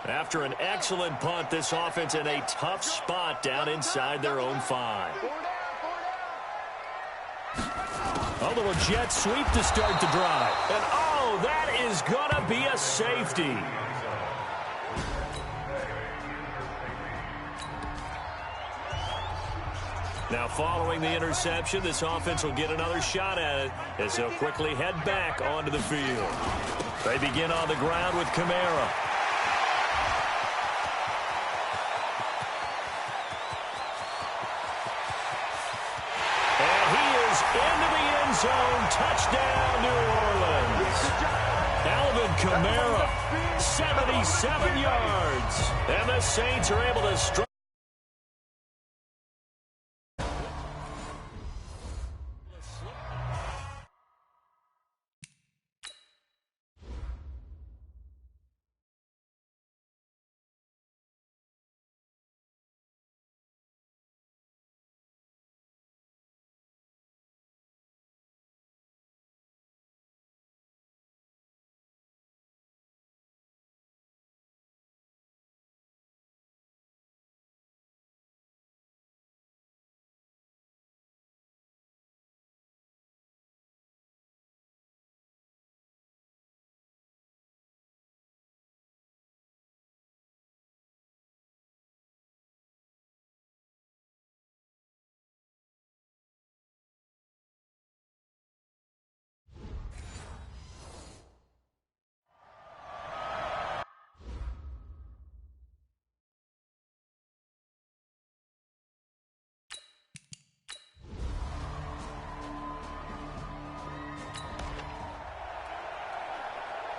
After an excellent punt, this offense in a tough spot down inside their own 5. A little jet sweep to start the drive. And, oh, that is going to be a safety. Now, following the interception, this offense will get another shot at it as they'll quickly head back onto the field. They begin on the ground with Kamara. And he is into the end zone. Touchdown, New Orleans. Alvin Kamara, 77 yards. And the Saints are able to strike.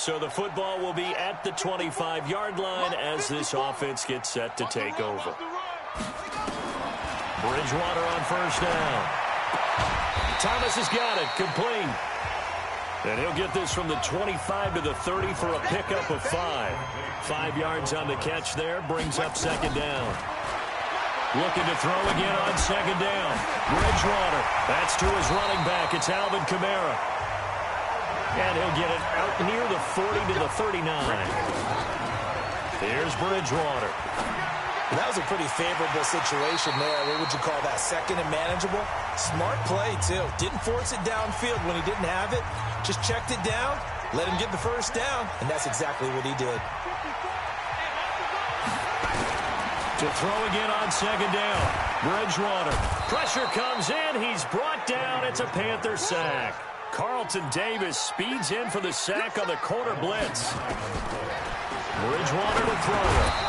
So the football will be at the 25-yard line as this offense gets set to take over. Bridgewater on first down. Thomas has got it, complete. And he'll get this from the 25 to the 30 for a pickup of 5. 5 yards on the catch there, brings up second down. Looking to throw again on second down. Bridgewater, that's to his running back. It's Alvin Kamara. And he'll get it out near the 40 to the 39. Here's Bridgewater. That was a pretty favorable situation there. What would you call that? Second and manageable? Smart play, too. Didn't force it downfield when he didn't have it. Just checked it down, let him get the first down, and that's exactly what he did. To throw again on second down. Bridgewater. Pressure comes in. He's brought down. It's a Panther sack. Carlton Davis speeds in for the sack on the corner blitz. Bridgewater to throw.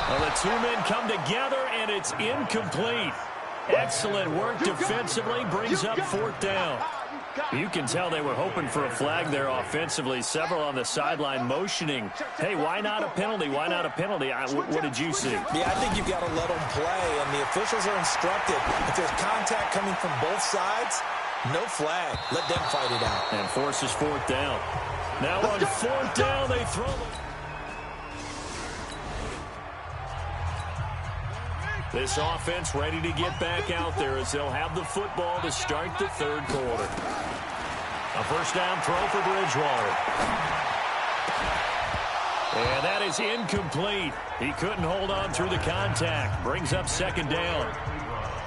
Well, the two men come together, and it's incomplete. Excellent work defensively, brings up fourth down. You can tell they were hoping for a flag there offensively. Several on the sideline motioning, hey, why not a penalty? Why not a penalty? What did you see? Yeah, I think you've got to let them play, and the officials are instructed. If there's contact coming from both sides, no flag. Let them fight it out. And forces fourth down. Now on fourth down, they throw the... This offense ready to get back out there as they'll have the football to start the third quarter. A first down throw for Bridgewater. And that is incomplete. He couldn't hold on through the contact. Brings up second down.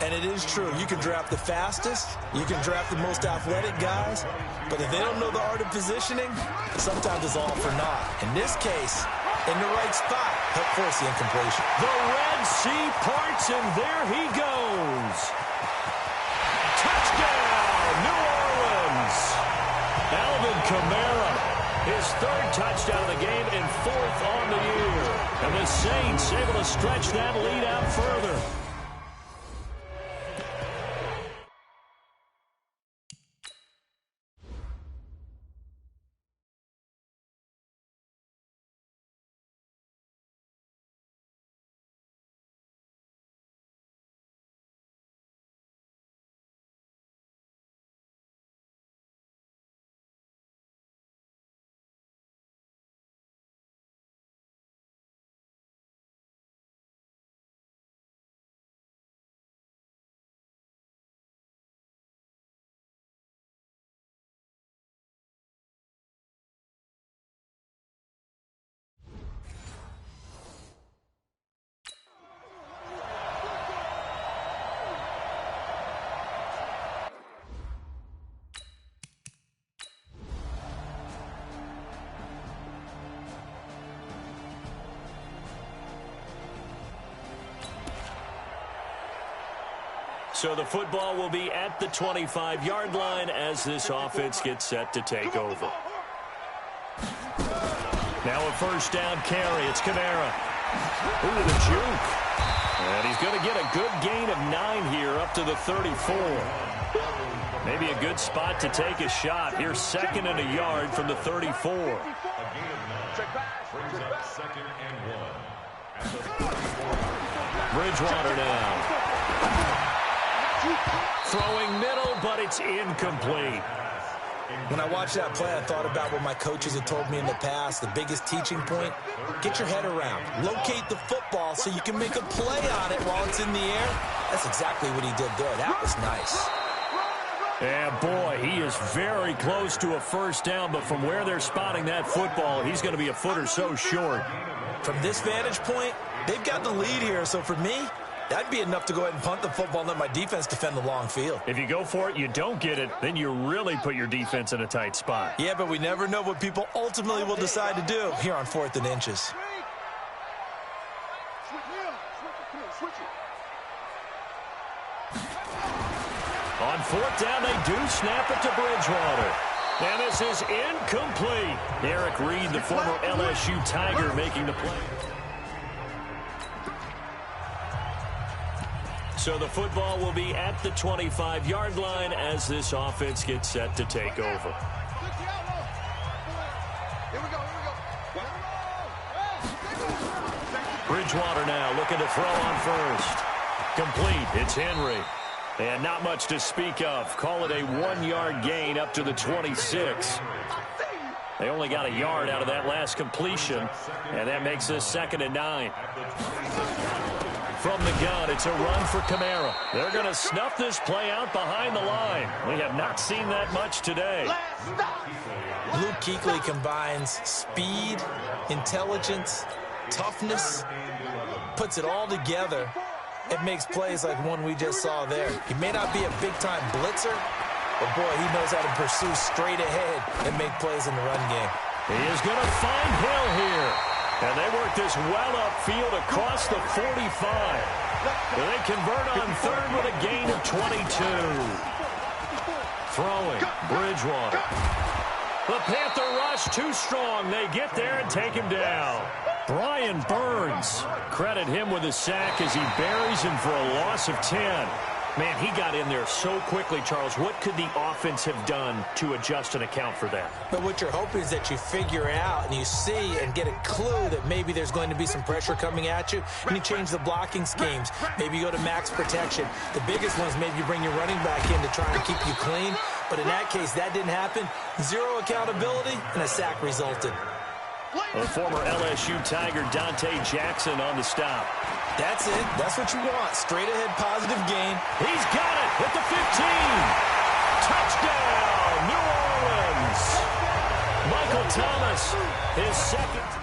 And it is true. You can draft the fastest. You can draft the most athletic guys. But if they don't know the art of positioning, sometimes it's all for naught. In this case, in the right spot, help force the incompletion. The Red Sea parts, and there he goes. Touchdown, New Orleans. Alvin Kamara, his third touchdown of the game and fourth on the year. And the Saints able to stretch that lead out further. So the football will be at the 25-yard line as this offense gets set to take over. Now a first down carry. It's Kamara. Ooh, the juke. And he's going to get a good gain of 9 here up to the 34. Maybe a good spot to take a shot. Here's 2nd and a yard from the 34. Bridgewater now. Throwing middle, but it's incomplete. When I watched that play, I thought about what my coaches had told me in the past. The biggest teaching point, get your head around. Locate the football so you can make a play on it while it's in the air. That's exactly what he did there. That was nice. And boy, he is very close to a first down, but from where they're spotting that football, he's going to be a foot or so short. From this vantage point, they've got the lead here, so for me, that'd be enough to go ahead and punt the football and let my defense defend the long field. If you go for it, you don't get it, then you really put your defense in a tight spot. Yeah, but we never know what people ultimately will decide to do here on 4th and inches. On 4th down, they do snap it to Bridgewater. And this is incomplete. Eric Reed, the former LSU Tiger, making the play. So the football will be at the 25-yard line as this offense gets set to take over. Bridgewater now looking to throw on first. Complete. It's Henry. And not much to speak of. Call it a 1-yard gain up to the 26. They only got a yard out of that last completion, and that makes this 2nd and 9. From the gun, it's a run for Kamara. They're going to snuff this play out behind the line. We have not seen that much today. Luke Kuechly combines speed, intelligence, toughness, puts it all together. It makes plays like one we just saw there. He may not be a big-time blitzer, but, boy, he knows how to pursue straight ahead and make plays in the run game. He is going to find Hill here. And they work this well upfield across the 45. And they convert on 3rd with a gain of 22. Throwing, Bridgewater. The Panther rush too strong. They get there and take him down. Brian Burns, credit him with a sack as he buries him for a loss of 10. Man, he got in there so quickly, Charles. What could the offense have done to adjust and account for that? But what you're hoping is that you figure out and you see and get a clue that maybe there's going to be some pressure coming at you, and you change the blocking schemes. Maybe you go to max protection. The biggest one is maybe you bring your running back in to try and keep you clean. But in that case, that didn't happen. 0 accountability, and a sack resulted. The former LSU Tiger Dante Jackson on the stop. That's it. That's what you want. Straight ahead positive gain. He's got it at the 15. Touchdown, New Orleans. Michael Thomas, his 2nd.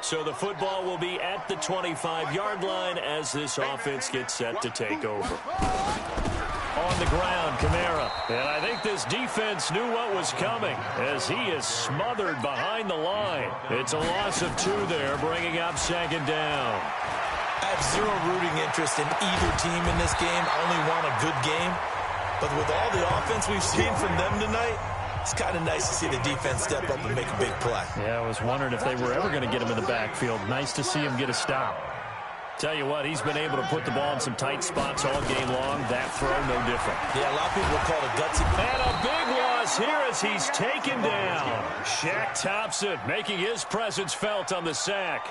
So the football will be at the 25-yard line as this offense gets set to take over. On the ground, Kamara. And I think this defense knew what was coming as he is smothered behind the line. It's a loss of 2 there, bringing up 2nd down. I have 0 rooting interest in either team in this game. I only want a good game. But with all the offense we've seen from them tonight, it's kind of nice to see the defense step up and make a big play. Yeah, I was wondering if they were ever going to get him in the backfield. Nice to see him get a stop. Tell you what, he's been able to put the ball in some tight spots all game long. That throw, no different. Yeah, a lot of people will call it gutsy. And a big loss here as he's taken down. Shaq Thompson making his presence felt on the sack.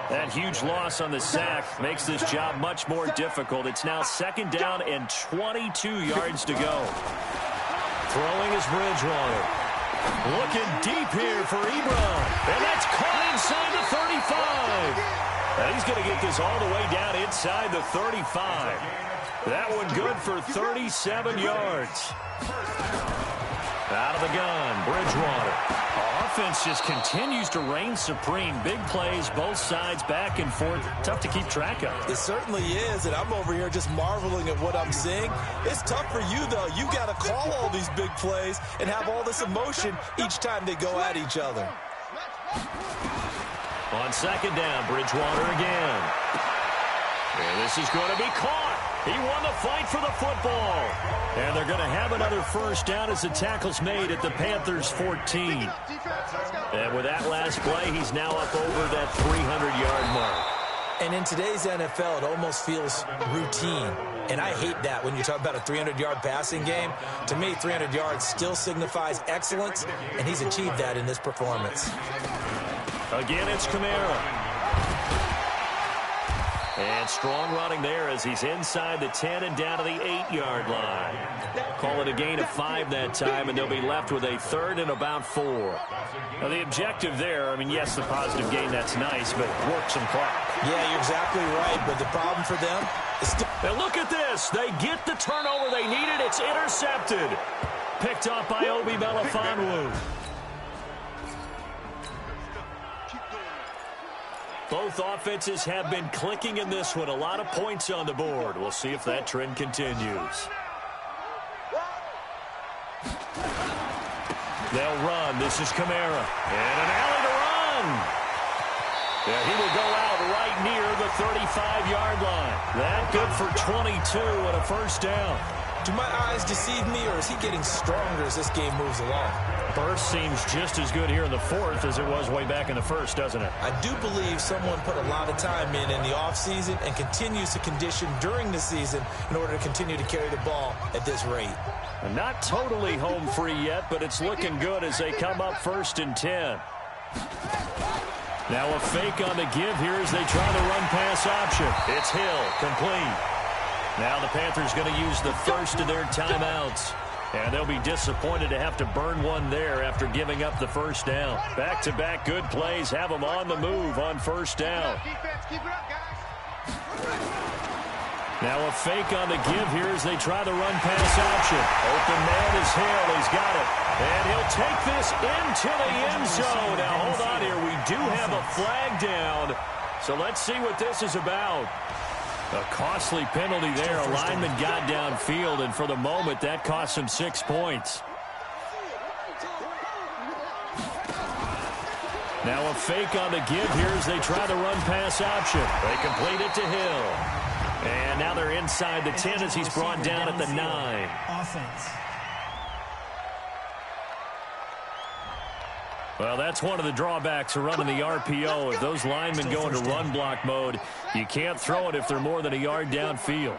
That huge loss on the sack makes this job much more difficult. It's now 2nd down and 22 yards to go. Throwing is Bridgewater. Looking deep here for Ebron. And that's caught inside the 35. And he's going to get this all the way down inside the 35. That one good for 37 yards. Out of the gun, Bridgewater. Offense just continues to reign supreme. Big plays, both sides, back and forth. Tough to keep track of. It certainly is, and I'm over here just marveling at what I'm seeing. It's tough for you, though. You got to call all these big plays and have all this emotion each time they go at each other. On second down, Bridgewater again. And this is going to be caught. He won the fight for the football. And they're going to have another first down as the tackle's made at the Panthers' 14. And with that last play, he's now up over that 300-yard mark. And in today's NFL, it almost feels routine. And I hate that when you talk about a 300-yard passing game. To me, 300 yards still signifies excellence, and he's achieved that in this performance. Again, it's Kamara. And strong running there as he's inside the 10 and down to the 8-yard line. Call it a gain of 5 that time, and they'll be left with a third and about 4. Now, the objective there, I mean, yes, the positive gain, that's nice, but work some clock. Yeah, you're exactly right, but the problem for them is still... And look at this. They get the turnover they needed. It's intercepted. Picked up by Obi Melifonwu. Both offenses have been clicking in this one. A lot of points on the board. We'll see if that trend continues. They'll run. This is Kamara. And an alley to run. Yeah, he will go out right near the 35-yard line. That good for 22 and a first down. Do my eyes deceive me, or is he getting stronger as this game moves along? Burst seems just as good here in the fourth as it was way back in the first, doesn't it? I do believe someone put a lot of time in the offseason and continues to condition during the season in order to continue to carry the ball at this rate. Not totally home free yet, but it's looking good as they come up 1st and 10. Now a fake on the give here as they try the run-pass option. It's Hill, complete. Now the Panthers going to use the first of their timeouts. And they'll be disappointed to have to burn one there after giving up the first down. Back-to-back good plays have them on the move on first down. Now a fake on the give here as they try the run-pass option. Open man is Hill. He's got it. And he'll take this into the end zone. Now hold on here. We do have a flag down. So let's see what this is about. A costly penalty there. A lineman got downfield, and for the moment, that cost him 6 points. Now a fake on the give here as they try the run-pass option. They complete it to Hill. And now they're inside the 10 as he's brought down at the 9. Offense. Well, that's one of the drawbacks of running the RPO. If those linemen go into run block mode, you can't throw it if they're more than a yard downfield.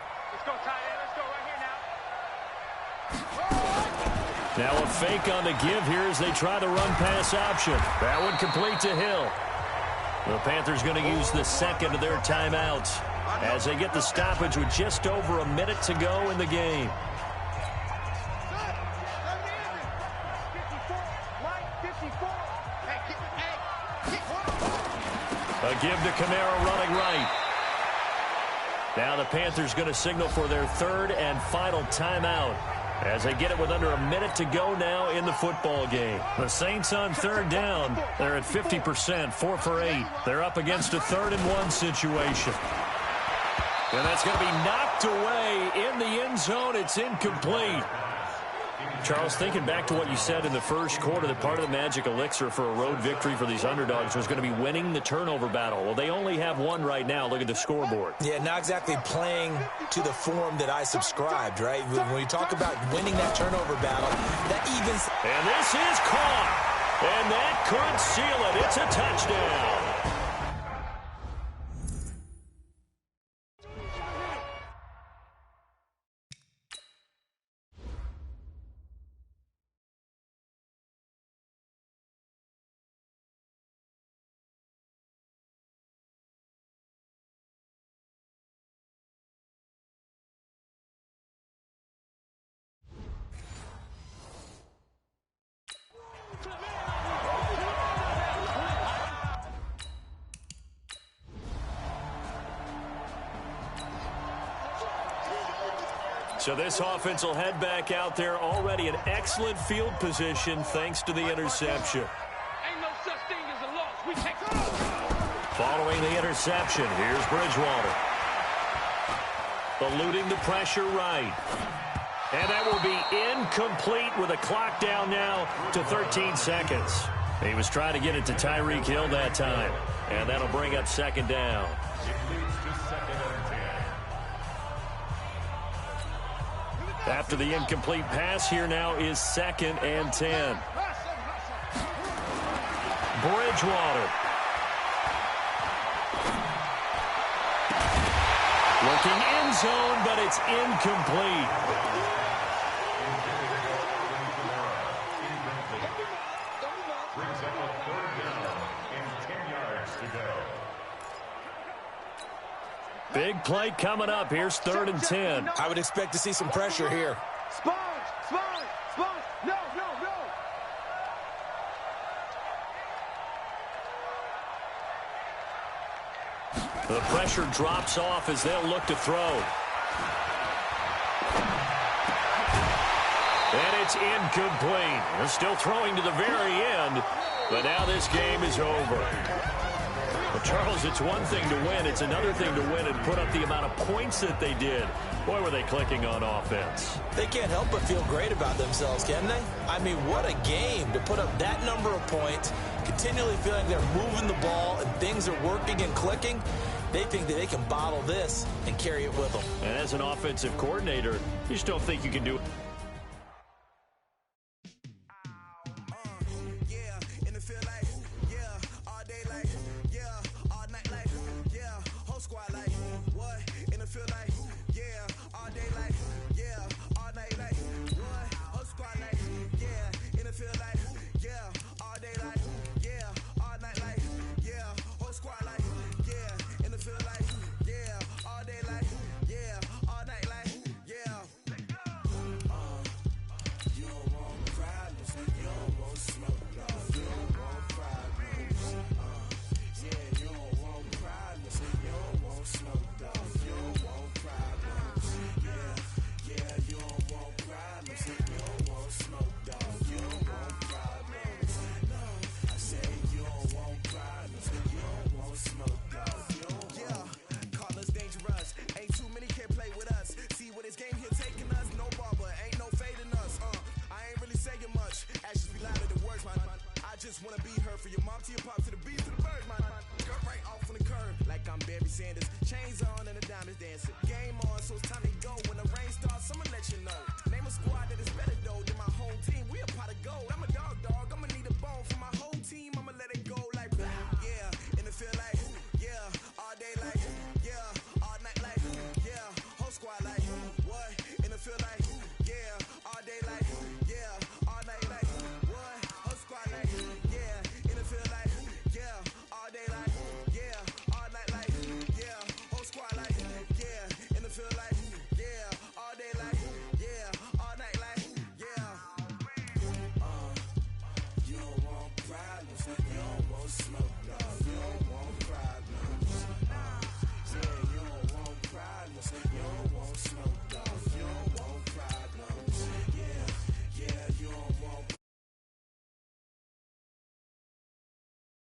Now a fake on the give here as they try the run-pass option. That one complete to Hill. The Panthers going to use the second of their timeouts as they get the stoppage with just over a minute to go in the game. A give to Kamara running right. Now the Panthers going to signal for their third and final timeout as they get it with under a minute to go now in the football game. The Saints on third down. They're at 50%, 4 for 8. They're up against a 3rd and 1 situation. And that's going to be knocked away in the end zone. It's incomplete. Charles, thinking back to what you said in the first quarter, that part of the magic elixir for a road victory for these underdogs was going to be winning the turnover battle. Well, they only have one right now. Look at the scoreboard. Yeah, not exactly playing to the form that I subscribed, right? When you talk about winning that turnover battle, that evens. And this is caught. And that could seal it. It's a touchdown. So this offense will head back out there, already in excellent field position thanks to the interception. Ain't no such thing as a loss. We take it. Following the interception, here's Bridgewater. Eluding the pressure right. And that will be incomplete with a clock down now to 13 seconds. He was trying to get it to Tyreek Hill that time. And that'll bring up second down. After the incomplete pass, here now is 2nd and 10. Bridgewater. Looking end zone, but it's incomplete. Big play coming up. Here's 3rd and 10. I would expect to see some pressure here. Sponge, sponge, sponge. No, no, no. The pressure drops off as they'll look to throw. And it's incomplete. They're still throwing to the very end, but now this game is over. Well, Charles, it's one thing to win. It's another thing to win and put up the amount of points that they did. Boy, were they clicking on offense. They can't help but feel great about themselves, can they? I mean, what a game to put up that number of points, continually feeling they're moving the ball and things are working and clicking. They think that they can bottle this and carry it with them. And as an offensive coordinator, you just don't think you can do it. Chains on and the diamonds dancing. Game on, so it's time to go. When the rain starts, I'ma let you know. Name a squad that is better though than my home team. We a pot of gold. I'm a dog. I'ma need a bone for my